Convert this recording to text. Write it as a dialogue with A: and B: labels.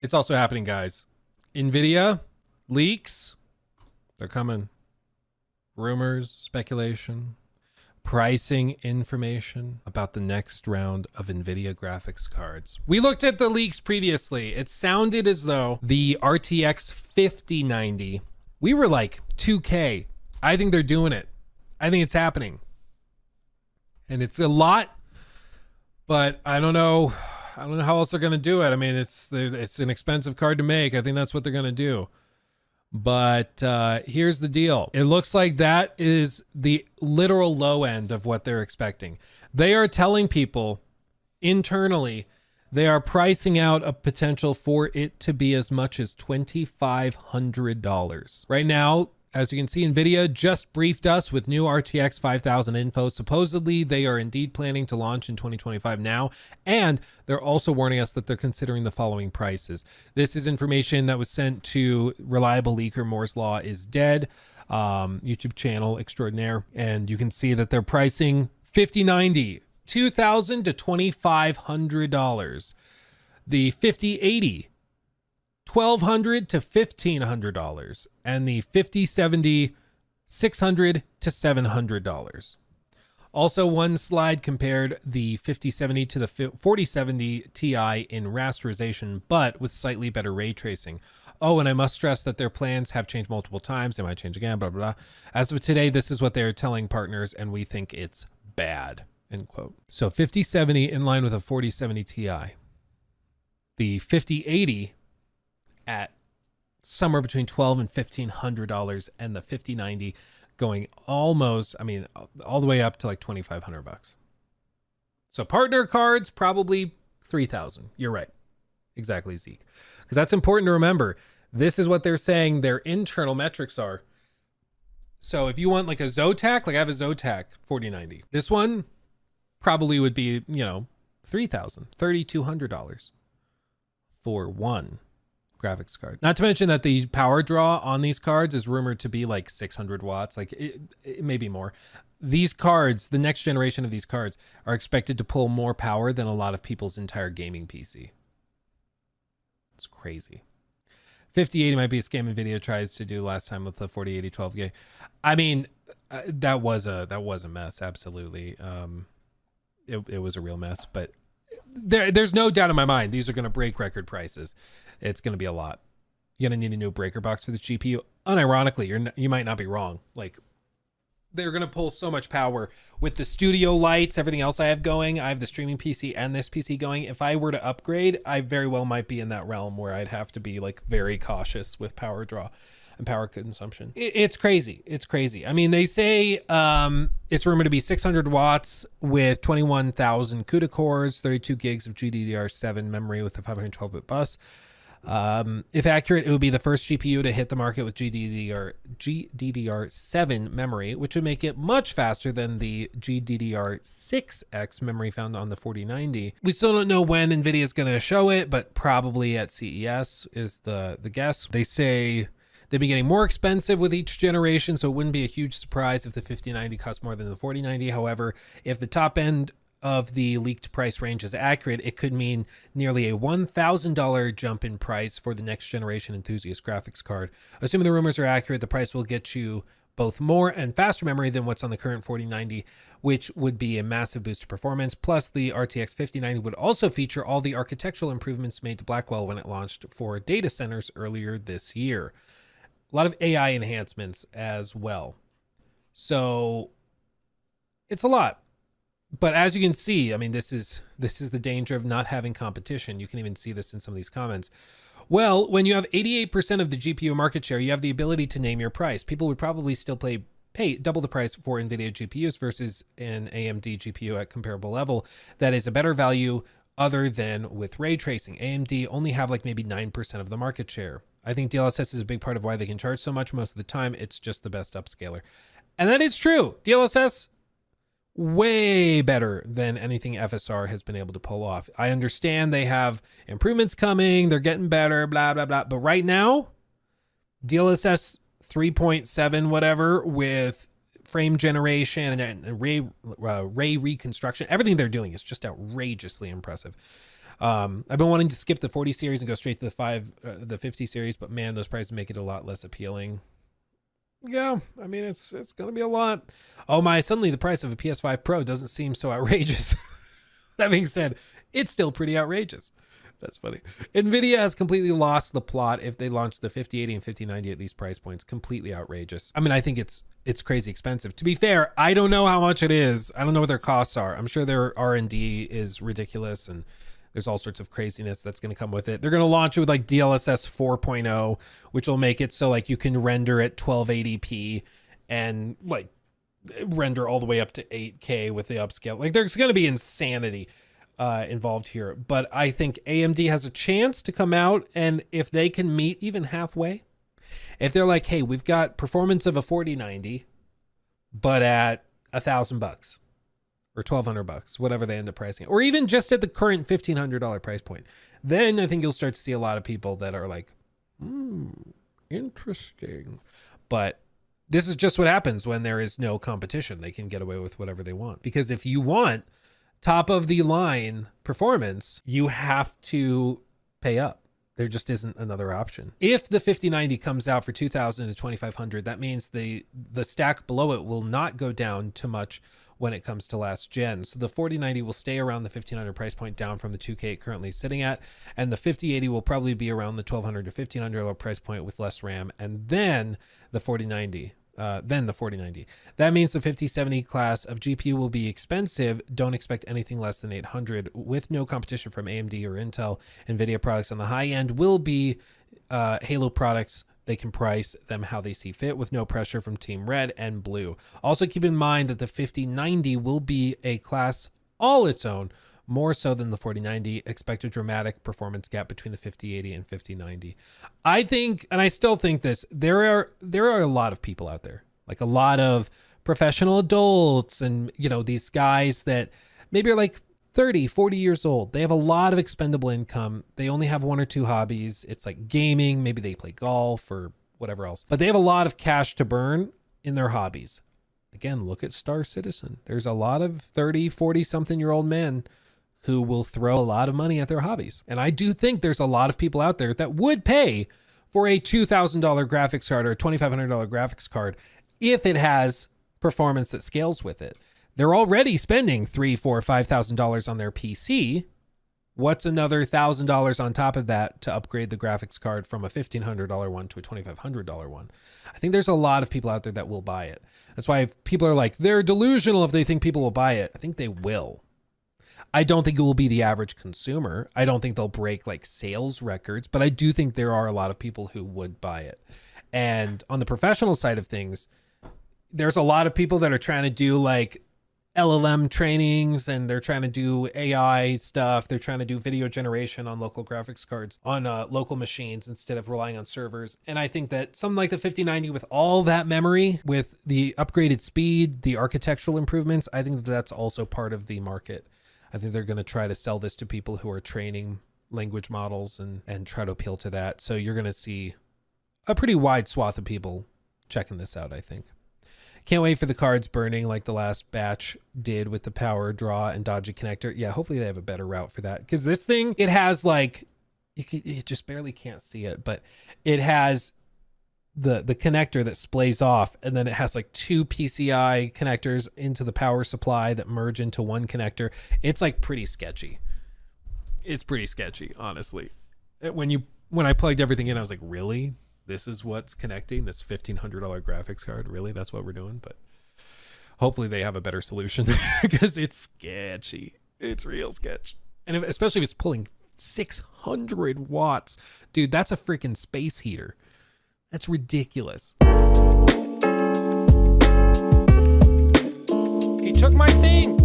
A: It's also happening, guys. NVIDIA leaks. They're coming. Rumors, speculation, pricing information about the next round of NVIDIA graphics cards. We looked at the leaks previously. It sounded as though the RTX 5090, we were like 2K. I think they're doing it. I think it's happening. And it's a lot, but I don't know. I don't know how else they're going to do it. I mean, it's an expensive card to make. I think that's what they're going to do. But here's the deal. It looks like that is the literal low end of what they're expecting. They are telling people internally, they are pricing out a potential for it to be as much as $2,500. Right now, as you can see, NVIDIA just briefed us with new RTX 5000 info. Supposedly, they are indeed planning to launch in 2025 now, and they're also warning us that they're considering the following prices. This is information that was sent to reliable leaker Moore's Law is Dead, YouTube channel extraordinaire, and you can see that they're pricing 5090, $2,000 to $2,500. The 5080, $1,200 to $1,500, and the 5070, $600 to $700. Also, one slide compared the 5070 to the 4070 Ti in rasterization, but with slightly better ray tracing. Oh, and I must stress that their plans have changed multiple times. They might change again, blah, blah, blah. As of today, this is what they're telling partners, and we think it's bad, end quote. So 5070 in line with a 4070 Ti. The 5080 at somewhere between $1,200 and $1,500, and the 5090 going almost, I mean, all the way up to like $2,500. So partner cards, probably 3,000. You're right. Exactly, Zeke. Because that's important to remember. This is what they're saying their internal metrics are. So if you want like a Zotac, like I have a Zotac 4090. This one probably would be, you know, $3,000, $3,200 for one graphics card. Not to mention that the power draw on these cards is rumored to be like 600 watts, like it may be more. These cards, the next generation of these cards, are expected to pull more power than a lot of people's entire gaming PC. It's crazy. 5080 might be a scam NVIDIA tries to do last time with the 4080 12 gig. I mean, that was a mess. Absolutely. It was a real mess, but there's no doubt in my mind these are going to break record prices. It's going to be a lot. You're going to need a new breaker box for the GPU. Unironically, you might not be wrong. Like, they're going to pull so much power with the studio lights, everything else I have going. I have the streaming PC and this PC going. If I were to upgrade, I very well might be in that realm where I'd have to be like very cautious with power draw and power consumption. It's crazy. It's crazy. I mean, they say it's rumored to be 600 watts with 21,000 CUDA cores, 32 gigs of GDDR7 memory with a 512-bit bus. If accurate, it would be the first GPU to hit the market with GDDR7 memory, which would make it much faster than the GDDR6X memory found on the 4090. We still don't know when NVIDIA is going to show it, but probably at CES is the guess. They say they'd be getting more expensive with each generation, so it wouldn't be a huge surprise if the 5090 costs more than the 4090. However, if the top end of the leaked price range is accurate, it could mean nearly a $1,000 jump in price for the next generation enthusiast graphics card. Assuming the rumors are accurate, the price will get you both more and faster memory than what's on the current 4090, which would be a massive boost to performance. Plus, the RTX 5090 would also feature all the architectural improvements made to Blackwell when it launched for data centers earlier this year. A lot of AI enhancements as well. So it's a lot. But as you can see, I mean, this is the danger of not having competition. You can even see this in some of these comments. Well, when you have 88% of the GPU market share, you have the ability to name your price. People would probably still pay double the price for NVIDIA GPUs versus an AMD GPU at comparable level. That is a better value other than with ray tracing. AMD only have like maybe 9% of the market share. I think DLSS is a big part of why they can charge so much. Most of the time, it's just the best upscaler. And that is true. DLSS, way better than anything FSR has been able to pull off. I understand they have improvements coming. They're getting better, blah, blah, blah. But right now, DLSS 3.7, whatever, with frame generation and ray reconstruction, everything they're doing is just outrageously impressive. I've been wanting to skip the 40 series and go straight to the 50 series, but man, those prices make it a lot less appealing. Yeah, I mean, it's going to be a lot. Oh my, suddenly the price of a PS5 Pro doesn't seem so outrageous. That being said, it's still pretty outrageous. That's funny. NVIDIA has completely lost the plot if they launch the 5080 and 5090 at these price points. Completely outrageous. I mean, I think it's crazy expensive. To be fair, I don't know how much it is. I don't know what their costs are. I'm sure their R&D is ridiculous, and there's all sorts of craziness that's going to come with it. They're going to launch it with like DLSS 4.0, which will make it so like you can render at 1280p and like render all the way up to 8K with the upscale. Like there's going to be insanity involved here, but I think AMD has a chance to come out, and if they can meet even halfway, if they're like, hey, we've got performance of a 4090, but at $1,000 or $1,200, whatever they end up pricing it, or even just at the current $1,500 price point, then I think you'll start to see a lot of people that are like, interesting. But this is just what happens when there is no competition. They can get away with whatever they want, because if you want top of the line performance, you have to pay up. There just isn't another option. If the 5090 comes out for $2,000 to $2,500, that means the stack below it will not go down too much when it comes to last gen. So the 4090 will stay around the $1,500 price point, down from the $2K it currently sitting at, and the 5080 will probably be around the $1,200 to $1,500 price point with less RAM, and then the 4090. That means the 5070 class of GPU will be expensive. Don't expect anything less than 800 with no competition from AMD or Intel. NVIDIA products on the high end will be Halo products. They can price them how they see fit with no pressure from Team Red and Blue. Also keep in mind that the 5090 will be a class all its own, more so than the 4090. Expect a dramatic performance gap between the 5080 and 5090. I think, and I still think this, there are a lot of people out there, like a lot of professional adults, and you know, these guys that maybe are like 30, 40 years old. They have a lot of expendable income. They only have one or two hobbies. It's like gaming, maybe they play golf or whatever else, but they have a lot of cash to burn in their hobbies. Again, look at Star Citizen. There's a lot of 30, 40 something year old men who will throw a lot of money at their hobbies. And I do think there's a lot of people out there that would pay for a $2,000 graphics card or a $2,500 graphics card if it has performance that scales with it. They're already spending $3,000, $4,000, $5,000 on their PC. What's another $1,000 on top of that to upgrade the graphics card from a $1,500 one to a $2,500 one? I think there's a lot of people out there that will buy it. That's why if people are like, they're delusional if they think people will buy it. I think they will. I don't think it will be the average consumer. I don't think they'll break like sales records, but I do think there are a lot of people who would buy it. And on the professional side of things, there's a lot of people that are trying to do like LLM trainings, and they're trying to do AI stuff. They're trying to do video generation on local graphics cards on local machines instead of relying on servers. And I think that something like the 5090 with all that memory, with the upgraded speed, the architectural improvements, I think that that's also part of the market. I think they're going to try to sell this to people who are training language models and try to appeal to that. So you're going to see a pretty wide swath of people checking this out, I think. Can't wait for the cards burning like the last batch did with the power draw and dodgy connector. Yeah, hopefully they have a better route for that, because this thing, it has like, you just barely can't see it, but it has the connector that splays off, and then it has like two PCI connectors into the power supply that merge into one connector. It's like pretty sketchy. It's pretty sketchy, honestly. When I plugged everything in, I was like, really? This is what's connecting this $1,500 graphics card? Really? That's what we're doing? But hopefully they have a better solution, because it's sketchy. It's real sketch. And especially if it's pulling 600 watts. Dude, that's a freaking space heater. That's ridiculous. He took my thing.